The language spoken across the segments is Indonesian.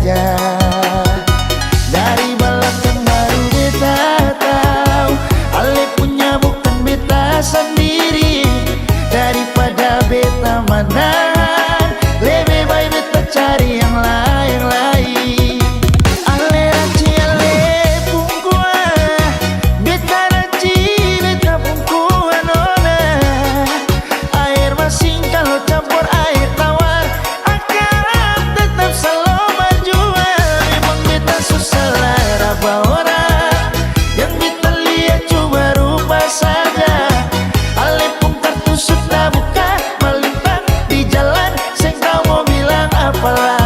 saja. Dari belakang baru beta tahu Ale punya bukan beta sendiri. Daripada beta menahan, lebih baik beta cari yang lain-lain. Ale ranci ale pungkua, beta ranci beta pungkua nona. Air masin kalau campur air tawar akan tetap selalu berjuang. Memang beta susah lah raba orang, yang beta lihat cuma rupa saja. Ale pun kartu sudah buka, melintang di jalan, saya kau mau bilang apa lagi.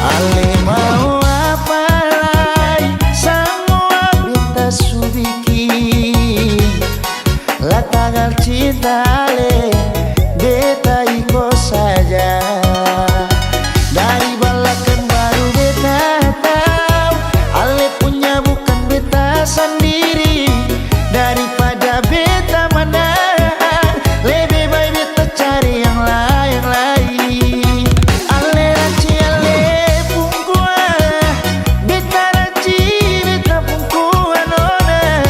Ale mau apa lagi, semua beta subiki. Latagal cinta Ale, beta ikut saja. Dari belakang baru beta tahu Ale punya bukan beta sendiri. Daripada beta menahan, lebih baik beta cari yang lain-lain. Ale ranci ale pungkua, beta ranci beta pungkua nona.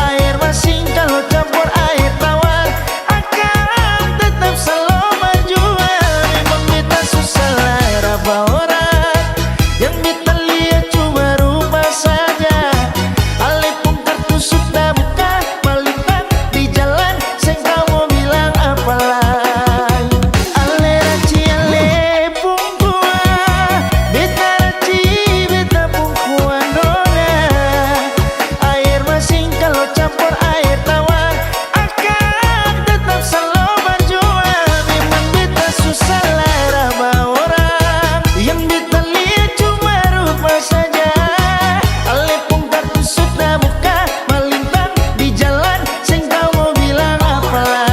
Air masin kalau campur air tawar akan tetap selalu berjuang. Memang beta susah lah raba orang, yang beta lihat cuma rupa saja. Ale pun kartu sudah buka, melintang di jalan, saya kau mau bilang apa lagi. Ale ranci ale pungkua, beta ranci beta pungkua nona. Air masin kalau campur air tawar akan tetap selalu berjuang. Memang beta susah lah raba orang, yang beta lihat cuma rupa saja. Ale pun kartu sudah buka, melintang di jalan, saya kau mau bilang apa lagi.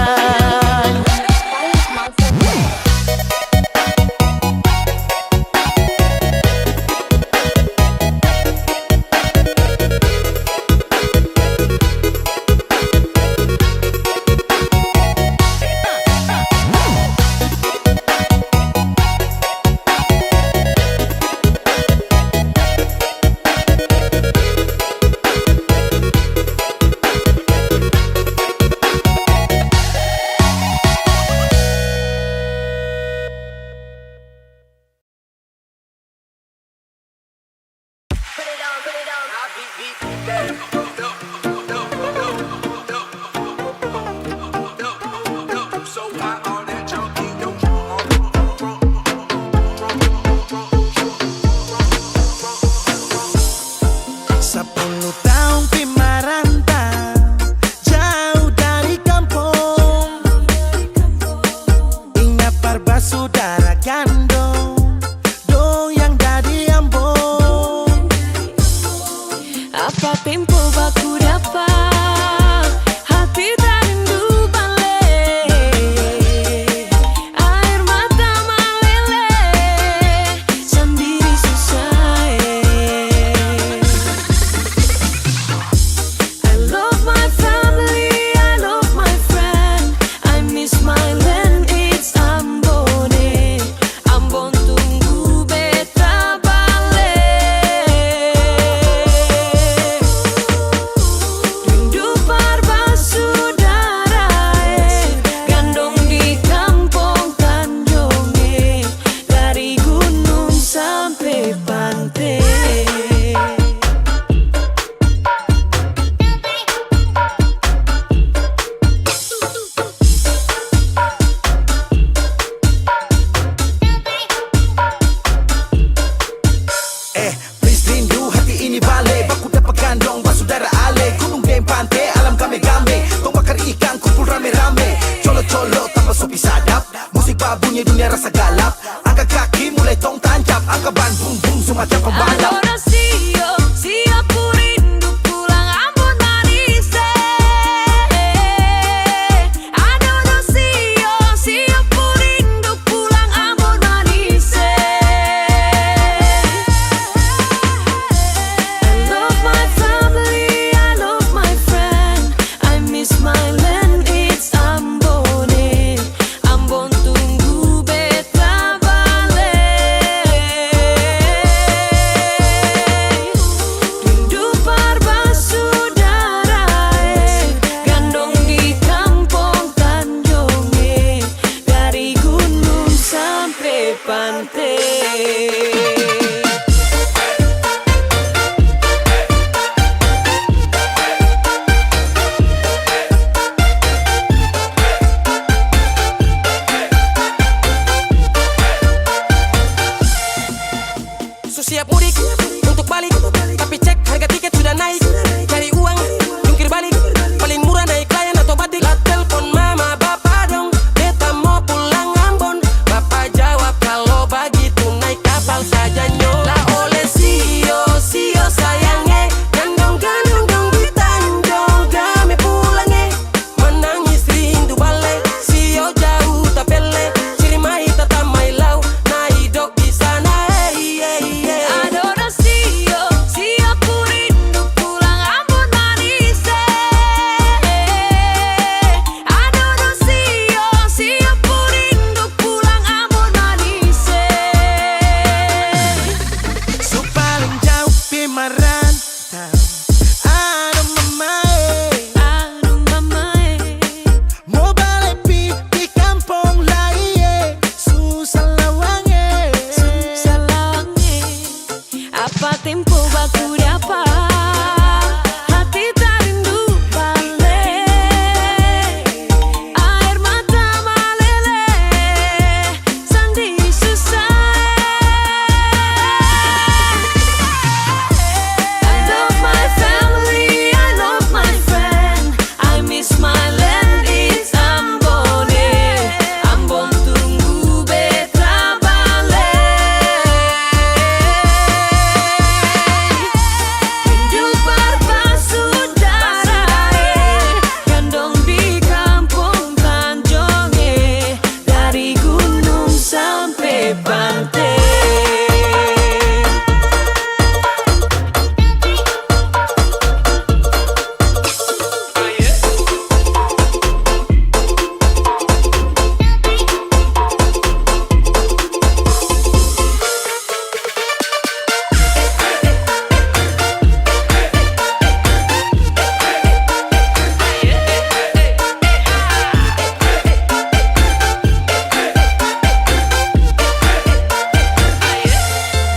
Sepuluh tahun pi merantau jauh dari kampung, ingat parba saudara gandong dong yang dari Ambon. Apa tempo baku dapat hati tak rindu balik. Air mata meleleh sendiri susah. I love my family, I love my friend. I miss my land, it's Ambon. Ambon tunggu beta balik. Rindu parba saudara, gandong di kampung Tanjung, dari gunung sampai pantai. Please rindu hati ini balik, baku dapat gandong saudara Ale. Gunung game pantai, alam game-game, tong bakar ikan kumpul rame-rame. Colo-colo tambah sopi sadap, musik babunya dunia rasa galap. Angkat kaki mulai tong tancap, angka ban bung bung semua macam pembalap. Adorasio, si aku rindu pulang Ambon manis. Adorasio, si aku rindu pulang Ambon manis. I love my family, I love my friend. I miss my land, it's Ambon. Ambon tunggu beta balik. Rindu saudara, gandong di kampung Tanjung, dari gunung sampai pantai. So siap mudik untuk balik, tapi cek harga tiket sudah naik. Cari uang, jungkir balik, paling murah naik layan atau batik. Lah telepon mama bapak dong, beta mau pulang Ambon. Bapak jawab kalau begitu naik kapal saja nyo. Lah oleh sio sayangnya, gandong-gandong dong di Tanjung kami pulangnya. Menangis rindu balik, sio jauh tak pele. Cirimai tetap mai lau, naik dok di sana. Adorasio, si aku rindu pulang Ambon manis. Adorasio, si aku rindu pulang Ambon manis. So paling jauh pi merantau. Aduh mamae, Aduh mamae, mau balik di kampung lain. Susah lawange. salangnya. Apa tempo baku dapat, hati tak rindu balik. Air mata meleleh, sandi susah. I love my family, I love my friend. I miss my land, it's Ambon. Ambon tunggu beta balik. Rindu saudara, gandong di kampung Tanjung, dari gunung sampai pantai.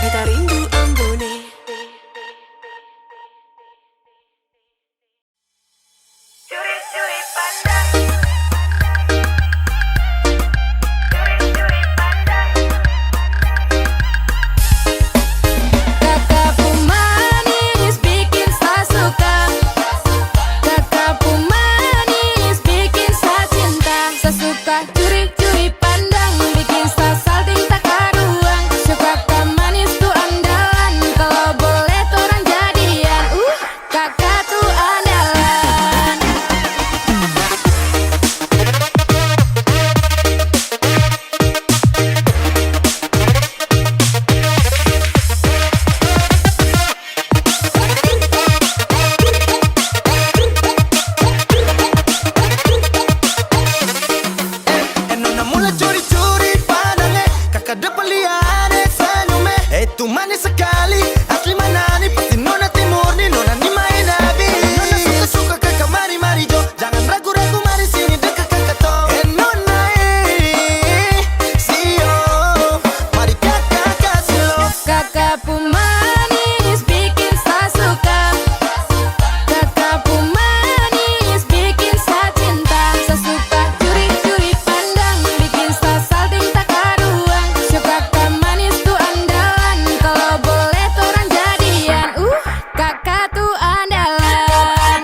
Beta rindu Ambon. Curi-curi pandang, curi-curi pandang. Kakakku manis bikin saya suka. Kakakku manis bikin saya cinta. Saya suka curi-curi pandang, bikin saya salting tak karuang. Suka kak manis tuh andalan, kalau boleh tuh orang jadian. Kakak tuh andalan. Nona mula curi-curi padangnya. Kakak depan lihat senyumnya. Itu manis sekali, asli mana nih? Pasti nona timur nih, nona nih main habis. Nona suka-suka kakak, mari jo. Jangan ragu-ragu, mari sini dekat kakak toh. Nona sio, mari kakak kasih lo. Kakakku manis bikin saya suka. Kakakku manis bikin saya cinta. Saya suka curi-curi pandang, bikin saya salting tak karuang. Suka kak manis tuh andalan, kalau boleh tuh orang jadian. Kakak tuh andalan.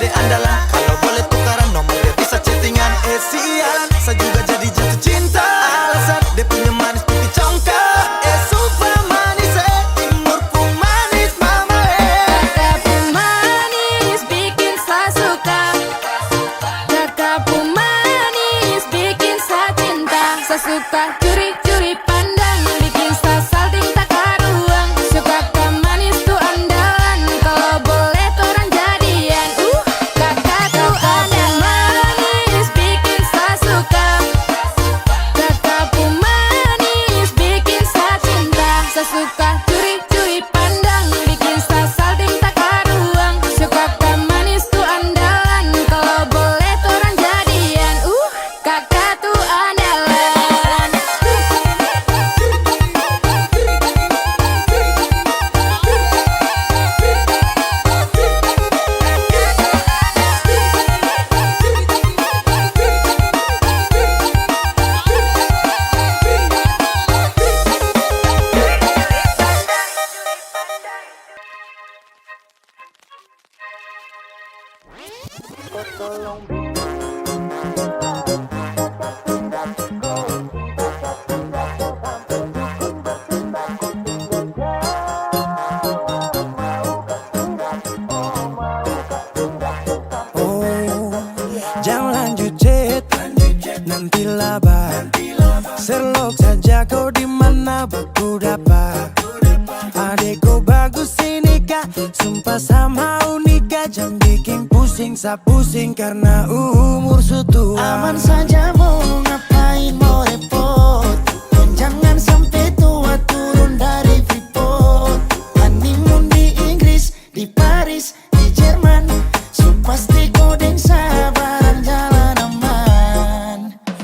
adek andalan. Kalau boleh tukaran nomor dia bisa chattingan. Sialan, saya juga jadi jatuh cinta. Alasan dia punya manis putih congka. Super manis timurku manis mama Kakakku manis bikin saya suka. Kakakku manis bikin saya cinta. Saya suka curi-curi pandang, bikin saya salting tak karuang. Suka kau manis tuh andalan, kalau boleh torang jadian. Kakak tuh andalan, manis bikin saya suka. Kakakku manis bikin saya cinta. Saya suka curi-curi pandang, bikin saya salting tak karuang. Suka kau manis tuh andalan, kalau boleh torang jadian. Kakak tuh andalan. Jangan lanjut chat, nanti laba. Serlok saja kau di mana baku dapat. Adekku bagus ini kak, sumpah sama unika. Jangan bikin pusing, sa pusing karena umur sutua. Aman saja mau ngapain mau repot. Dan jangan sampai tua turun dari Freeport. Honeymoon di Inggris, di Paris, di Jerman. So pasti kodeng sabaran jalan aman.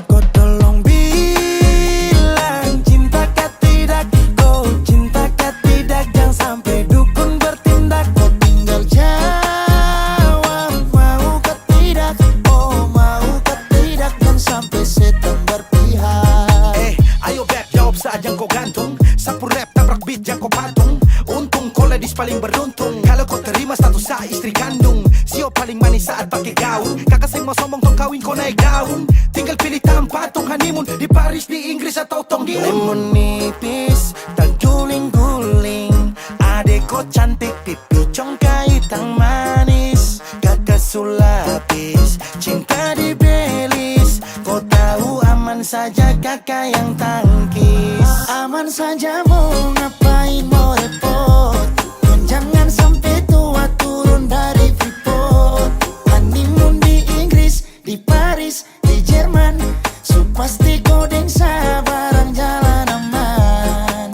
Kau tolong bilang cinta kah tidak. Kau cinta kah tidak. Jangan sampai dukun bertindak. Kau tinggal jawab mau ke tidak. Oh mau ke tidak. Dan sampai setan berpihak. Ayo beb jawab saja kau gantung. Sapu rap tabrak beat jangan kau patung. Untung kau ladies paling beruntung. Kalau kau terima status sa istri kandung. Sio paling manis saat pakai gaun. Kakak saya mau sombong tong kawin kau naik daun. Tinggal pilih tempat tong honeymoon. Di Paris, di Inggris atau tong di lemon nipis tak guling-guling. Adek kau cantik pipi congkai hitam manis. Kakak sulapis cinta di belis. Kau tahu aman saja kakak yang tangkis. Aman saja mau ngapain mau repot. Dan jangan sampai tua turun dari Freeport. Honeymoon di Inggris, di Paris, di Jerman. So pasti kodeng sabaran jalan aman.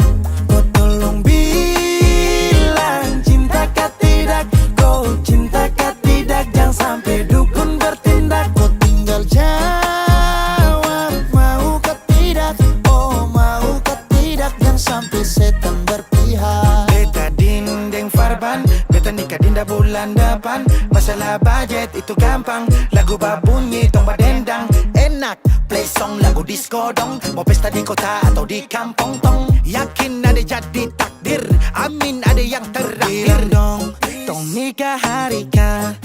Kau tolong bilang cinta kah tidak. Kau cinta kah tidak. Jangan sampai dukun bertindak. Kau tinggal jawab mau ke tidak. Oh mau ke tidak. Dan sampai setan berpihak. Beta dinding farban, beta nikah dinda bulan depan. Masalah budget itu gampang. Lagu babunyi tong badendang. Enak play song lagu disco dong. Mau pesta di kota atau di kampung tong. Yakin ada jadi takdir. Amin ada yang terakhir. Bilang dong tong nikah hari kan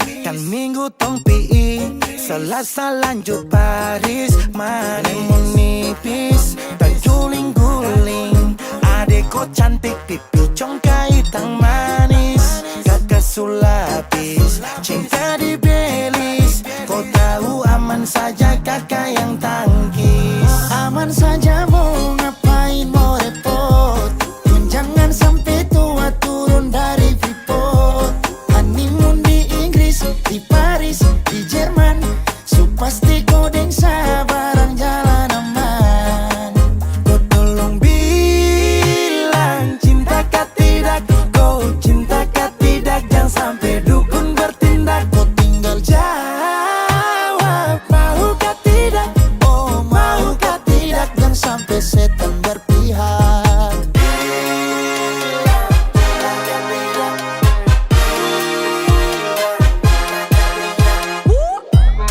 minggu tong PI. Selasa lanjut Paris. Honeymoon nipis tak guling-guling. Adek kau cantik pipi congkai hitam manis. Kakak sulapis cinta di belis. Kau tahu aman saja kakak yang tangkis. Aman saja mau ngapain mau repot. Dan jangan sampai tua turun dari Freeport. Honeymoon di Inggris, di Paris, di Jerman. So pasti kodeng sabaran jalan aman. Kau tolong bilang cinta kah tidak. Kau cinta kah tidak. Jangan sampai dukun bertindak. Kau tinggal Jawab mau kah tidak. oh mau ke tidak. Dan sampai setan berpihak.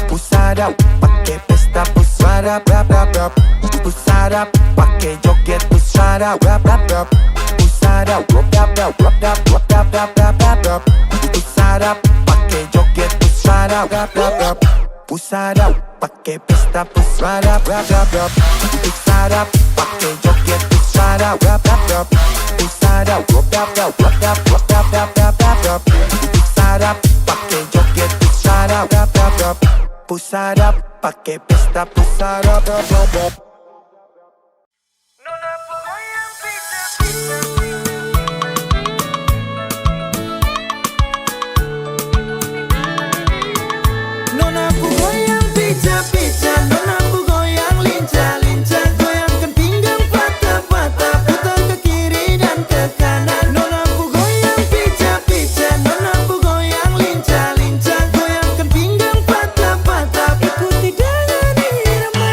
Pusada pakai pesta pusada rap rap rap. Pusada pakai joget pusada rap rap rap. Pusada rap rap rap rap rap rap rap rap rap rap. Pusada pakai joget pusada pusada, pusada, pakai pesta pusada, pusada, pakai joget pusada, pusada, pusada, pakai joget pusada, pusada, pakai pesta pusada. Nona ku goyang pica-pica, nona ku goyang lincah-lincah, goyangkan pinggang patah-patah, putar ke kiri dan ke kanan. Nona ku goyang pica-pica, nona ku goyang lincah-lincah, goyangkan pinggang patah-patah, ikuti dengan irama.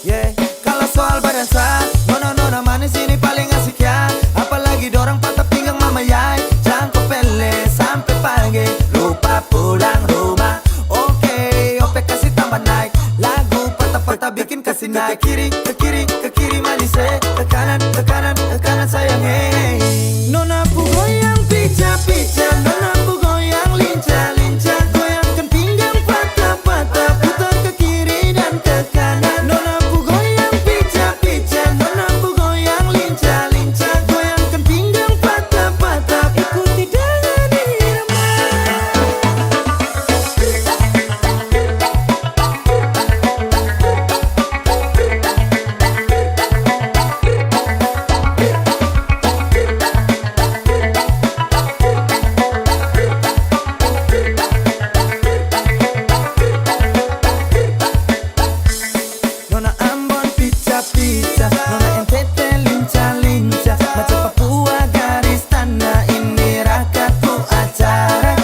Yeah, kalau soal badansa, nona manis ini paling asik ya. Apalagi dorang patah pinggang mama yai, jangkau pele sampai pagi, lupa pulang rumah. Oke, ope kasih tambah naik, lagu patah-patah bikin kasih naik. Ke kiri manis ke kanan sayang hey. Nona ku goyang pica-pica, nona ku goyang lincah-lincah, goyangkan pinggang patah-patah, putar ke kiri dan ke kanan. Nona ku goyang pica-pica, nona ku goyang lincah-lincah, goyangkan pinggang patah-patah, ikuti dengan irama. Nona Ambon pica-pica, nona NTT lincah-lincah, macam Papua garis tanah, ini rakatku acara.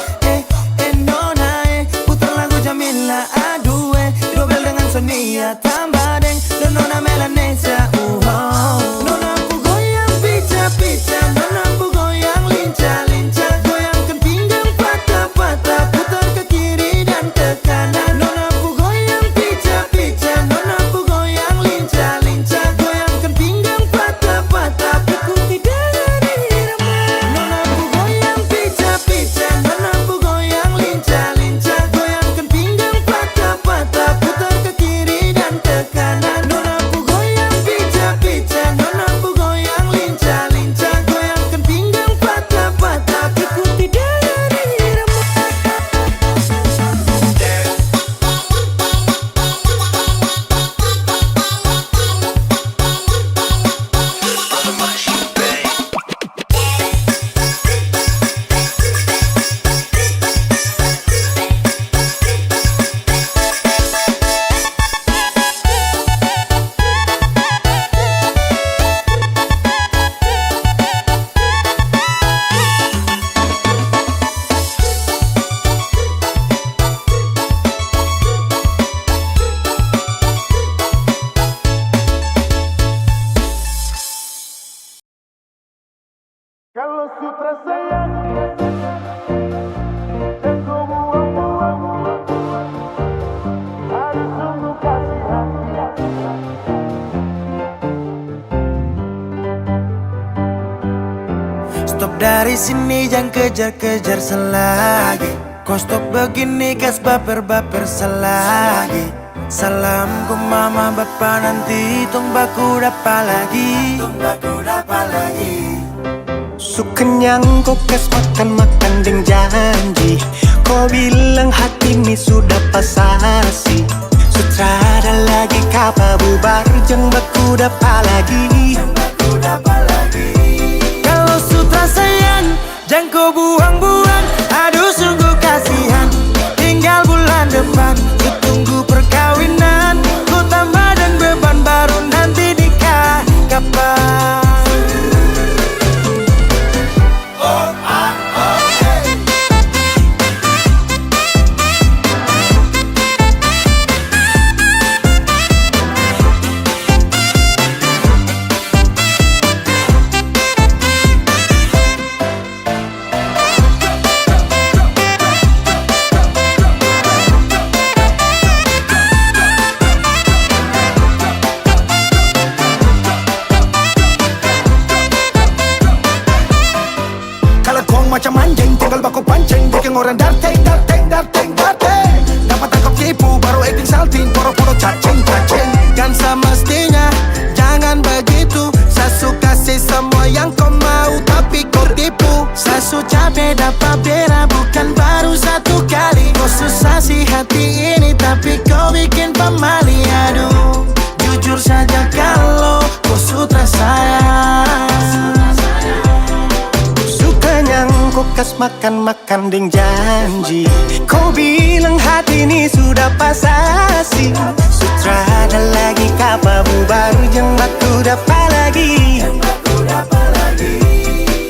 Nona putar lagu Jamila, aduh dobel dengan Sonia, tambah deng, dan nona Melanesia. Nona ku goyang pica-pica, nona ku goyang lincah-lincah, goyangkan pinggang patah-patah, putar ke kiri dan ke kanan. Nona ku goyang pica-pica, nona ku goyang lincah-lincah, goyangkan pinggang patah-patah, ikuti dengan irama. Nona ku goyang pica-pica, nona ku goyang lincah-lincah, goyangkan pinggang patah-patah, putar ke kiri dan ke kanan. Nona ku goyang pica-pica, nona ku goyang lincah-lincah, goyangkan pinggang patah-patah, ikuti dengan irama. Kalau sutra sayang dan kau buang-buang, harus sungguh kasih hati. Stop dari sini, jangan kejar-kejar selagi. Kau stop begini, kas baper-baper selagi. Salam ke mama bapa nanti, tong baku dapat lagi. Su kenyang kau kas makan-makan deng janji. Kau bilang hati ini sudah pasasi. Sutrada lagi kapa bubar, jeng baku dapat lagi. Kalau sutra sayang, jangan kau buang-buang. Aduh sungguh kasihan, tinggal bulan depan. Ku tunggu perkawinan, ku tambah dan beban baru nanti nikah. Kapan? orang darting dapat tangkap tipu baru acting salting poro-poro cacing kan semestinya jangan begitu. Saya suka kasih semua yang kau mau tapi kau tipu. Saya capek dapat bela bukan baru satu kali. Kau susah sih hati ini tapi kau bikin pemali. Aduh jujur saja kalau kau sutra saya. Sukanya kau kas makan ding janji. Kau bilang hati ini sudah pasasi. Sutra ada lagi kapa baru jeng baku dapat lagi.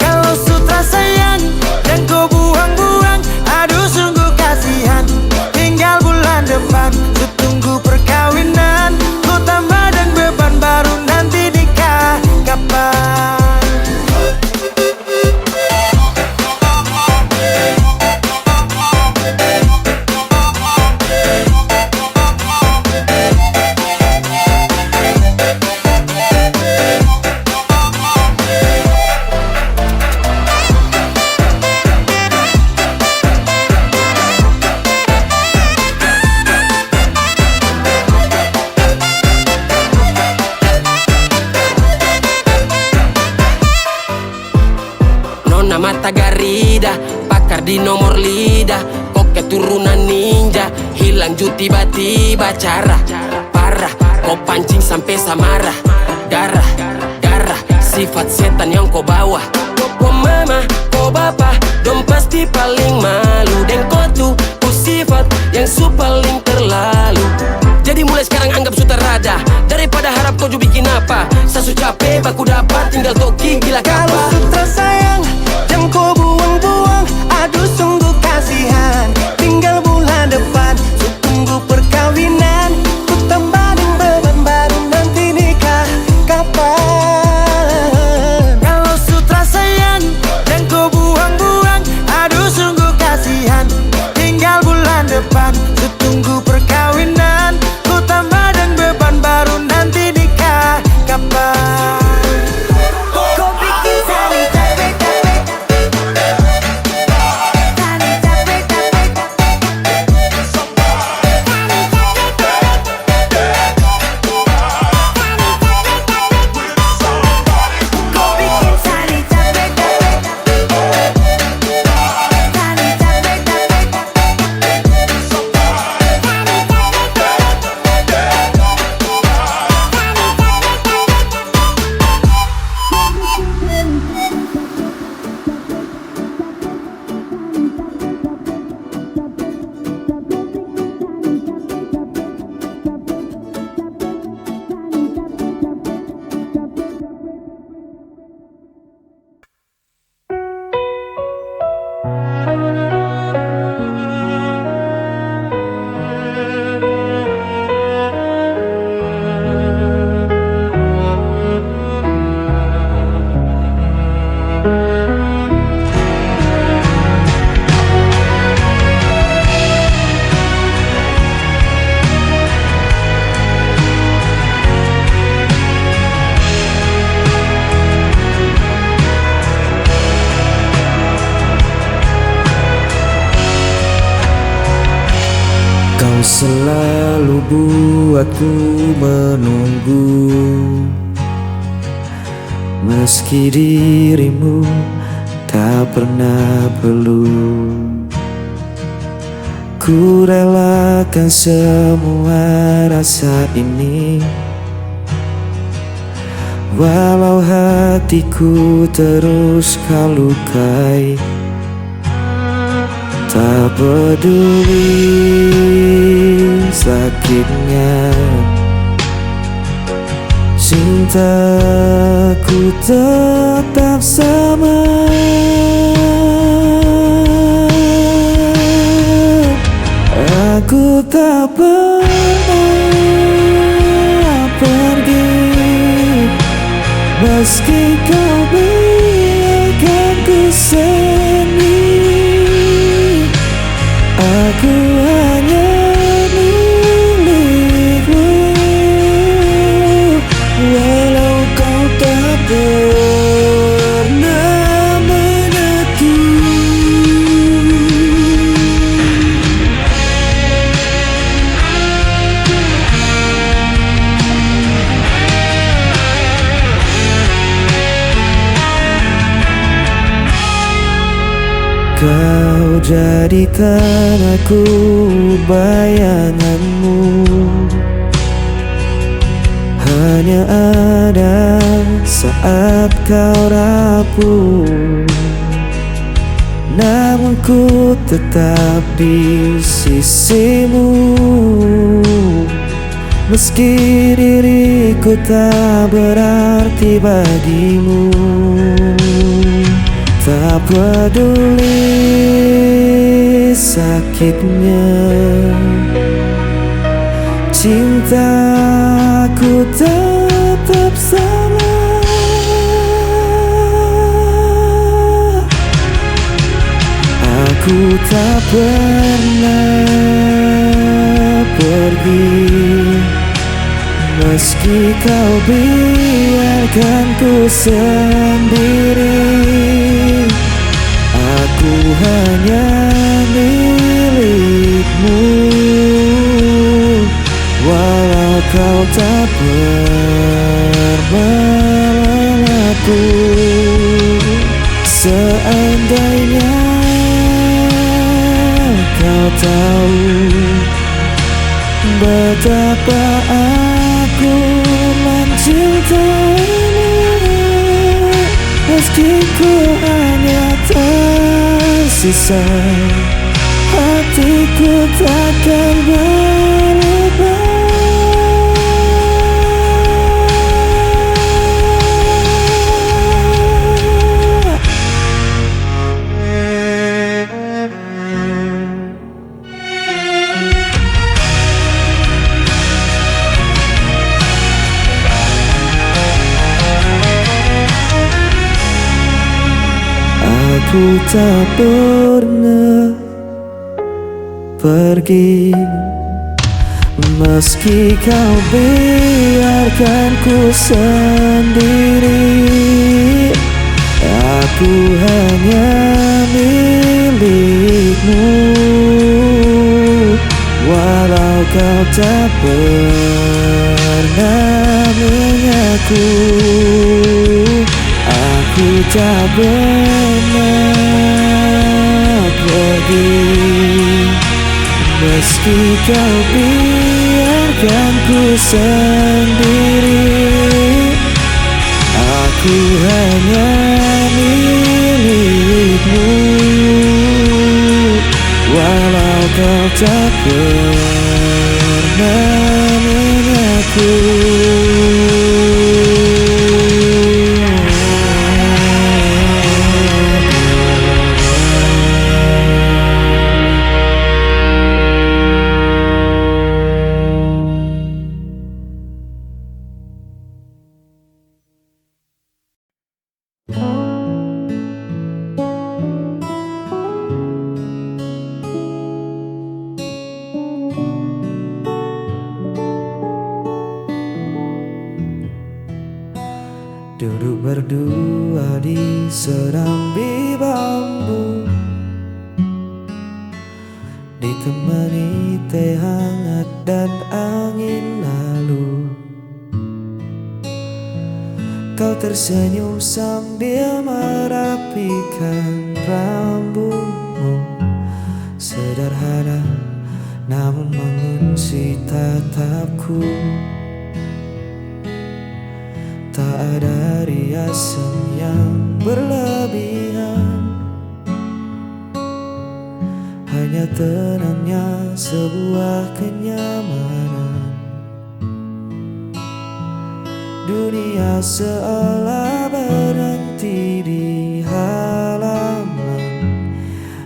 Kalau sutra sayang dan kau buang-buang, aduh sungguh kasihan. Tinggal bulan depan, ku tunggu perkawinan. Ku tambah dan beban baru nanti nikah kapan? Mata Garida, pakar di nomor lidah. Kok keturunan ninja, hilang ju tiba-tiba. Cara parah, kau pancing sampai samarah. Garah, sifat setan yang kau bawa. Kau mama, kau bapa, dong pasti paling malu. Dan kau tuh sifat yang paling terlalu. Jadi mulai sekarang anggap sutarada. Daripada harap kau ju bikin apa. Sasu capek, baku dapat, tinggal toki gila kapa. Kalau sutra sayang yang kau buang-buang, aduh sungguh kasihan. Tinggal bulan depan, ku tunggu perkawinan. Ku tambahin beban baru nanti nikah kapan? Kalau sutra sayang dan kau buang-buang, aduh sungguh kasihan. Tinggal bulan depan, ku tunggu perkawinan. Ku tambah dan beban baru nanti nikah kapan? Kau bikin saling capek-capek, saling capek-capek, kau bikin saling capek-capek, saling capek-capek. Kau selalu buatku menunggu, meski dirimu tak pernah perlu. Ku relakan semua rasa ini, walau hatiku terus kau lukai. Tak peduli sakitnya, cintaku tetap sama. Aku tak pernah pergi, meski kau biarkan ku sendiri. Aku hanya milikmu, walau kau tak pernah Kau jadikan aku bayanganmu, hanya ada saat kau rapuh. Namun ku tetap di sisimu, meski diriku tak berarti bagimu. Tak peduli sakitnya, cintaku tetap sama. Aku tak pernah pergi, meski kau biarkan ku sendiri. Aku hanya milikmu, walau kau tak pernah aku. Seandainya kau tahu betapa aku mencintaimu, meski ku hanya tersisa, hatiku takkan berubah. Aku tak pernah pergi, meski kau biarkan ku sendiri. Aku hanya milikmu, walau kau tak pernah mengaku. Aku tak pernah pergi, meski kau biarkan ku sendiri. Aku hanya milikmu, walau kau tak pernah mengaku. Duduk berdua di serambi bambu, ditemani teh hangat dan angin lalu. Kau tersenyum sambil merapikan rambutmu, sederhana namun mengunci tatapku. Tak ada riasan yang berlebihan, hanya tenangnya sebuah kenyamanan. Dunia seolah berhenti di halaman,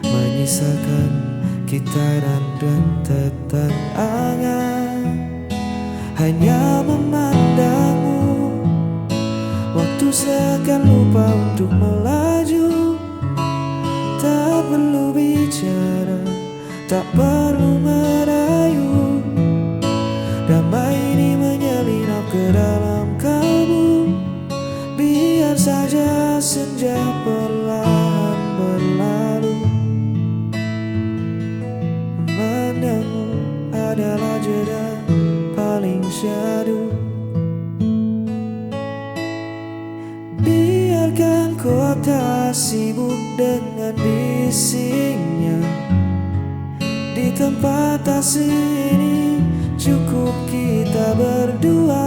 menyisakan kita dan rentetan angan. Hanya memandangmu, waktu seakan lupa untuk melaju. Tak perlu bicara, tak perlu merayu. Damai ini menyelinap ke dalam kalbu. Biar saja senja perlahan berlalu. Memandangmu adalah jeda paling syahdu. Biarkan kota sibuk dengan diri bisiknya. Di tempat asing ini cukup kita berdua.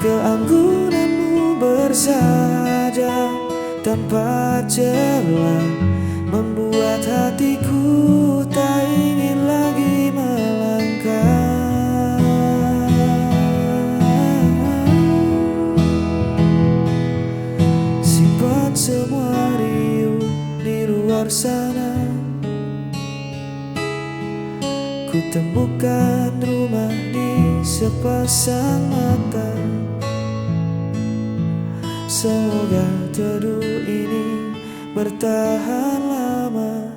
Keanggunanmu bersaja tanpa celah membuat hatiku tak ingin lagi melangkah. Simpan semua riuh di luar sana. Ku temukan rumah di sepasang mata. Semoga teduh ini bertahan lama,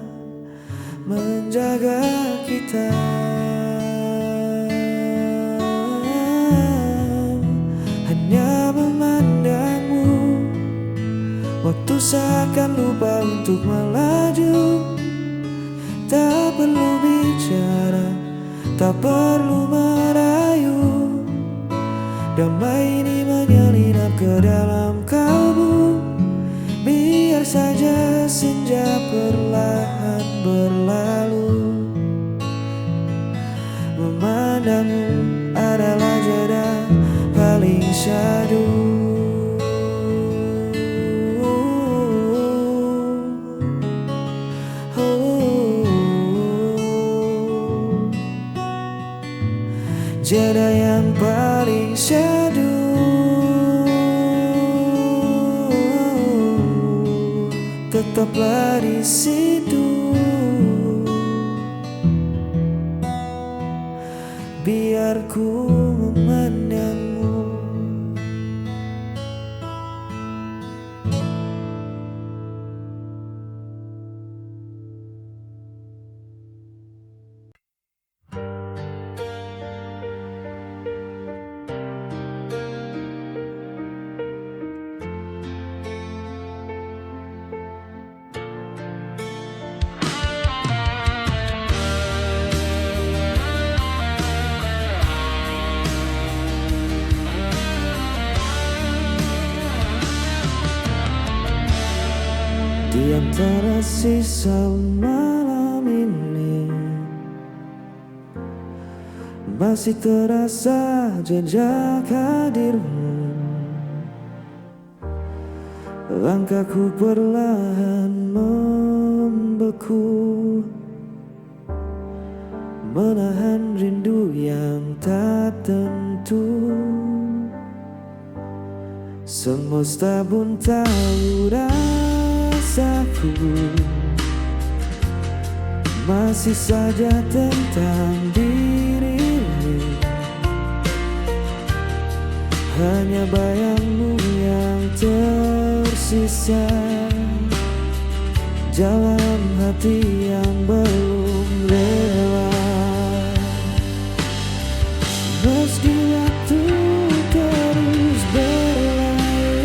menjaga kita. Hanya memandangmu, waktu seakan lupa untuk melaju. Tak perlu bicara, tak perlu merayu. Damai ini menyelinap ke dalam kalbu. Biar saja senja perlahan berlalu. Memandangmu adalah jeda paling syahdu. Jeda yang paling syahdu. Tetaplah di situ. Biar ku memandangmu. Di antara sisa malam ini masih terasa jejak hadirmu. Langkahku perlahan membeku, menahan rindu yang tak tentu. Semesta pun tahu rasaku masih saja tentang dirimu. Hanya bayangmu yang tersisa, jalan hati yang belum lewat. Meski waktu terus berlalu,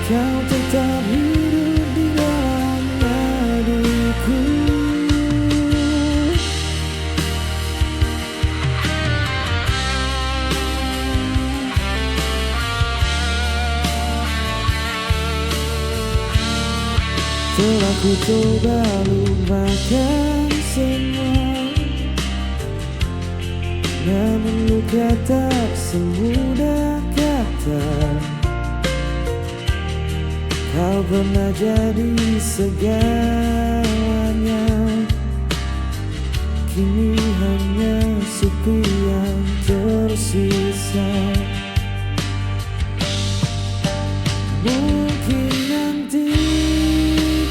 kau tetap hidup di dalam nadiku. Telah ku coba lupakan semua, namun luka tak semudah kata. Kau pernah jadi segalanya, kini hanya sepi yang tersisa. Mungkin nanti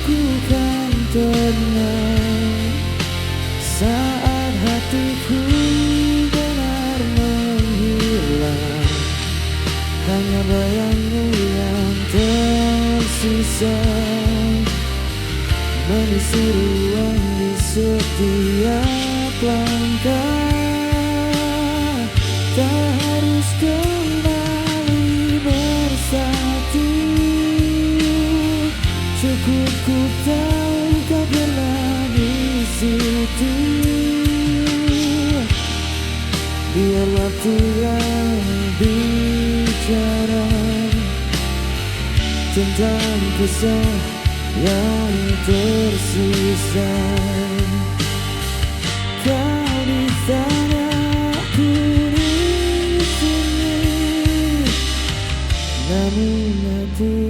ku kan tenang saat hatiku benar menghilang. Hanya bayangmu yang tersisa mengisi ruang di setiap langkah. Tak harus kembali bersatu, cukup ku tahu kau pernah di situ. Biar waktu yang bicara, tentang kisah yang tersisa. Kau di sana, aku di sini, namun hati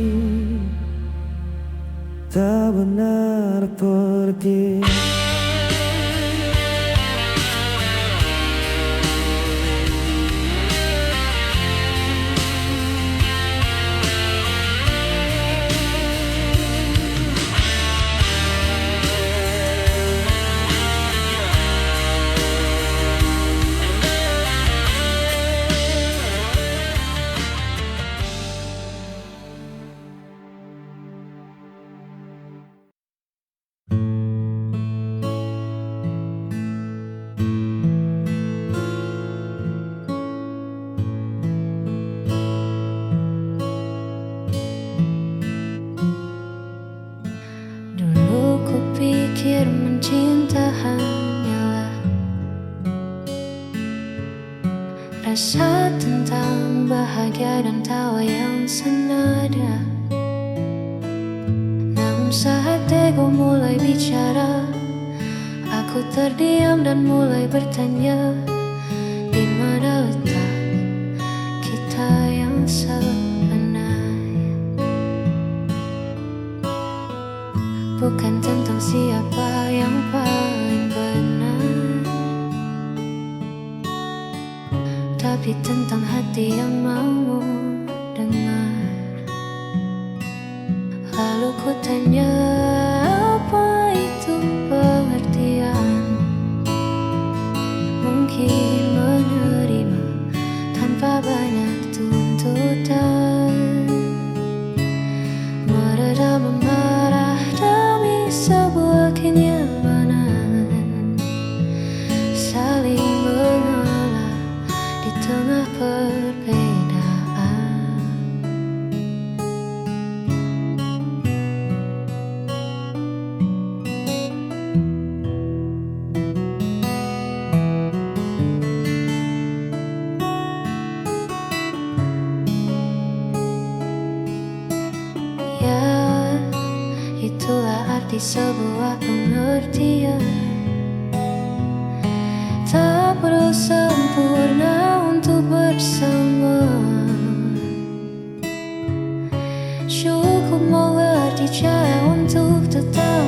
tak benar pergi. Dulu ku pikir mencinta hanyalah rasa tentang bahagia dan tawa yang senada. Namun saat ego mulai bicara, aku terdiam dan mulai bertanya, di mana letak kita yang sebenarnya? Bukan tentang siapa yang paling benar, tapi tentang hati yang mau dengar. Lalu ku tanya, apa itu pengertian? Mungkin menerima tanpa banyak tuntutan, meredam amarah demi sebuah kenyamanan, saling mengalah di tengah perbedaan. Ya, itulah arti sebuah pengertian. Tak perlu sempurna untuk bersama, cukup mengerti cara untuk tetap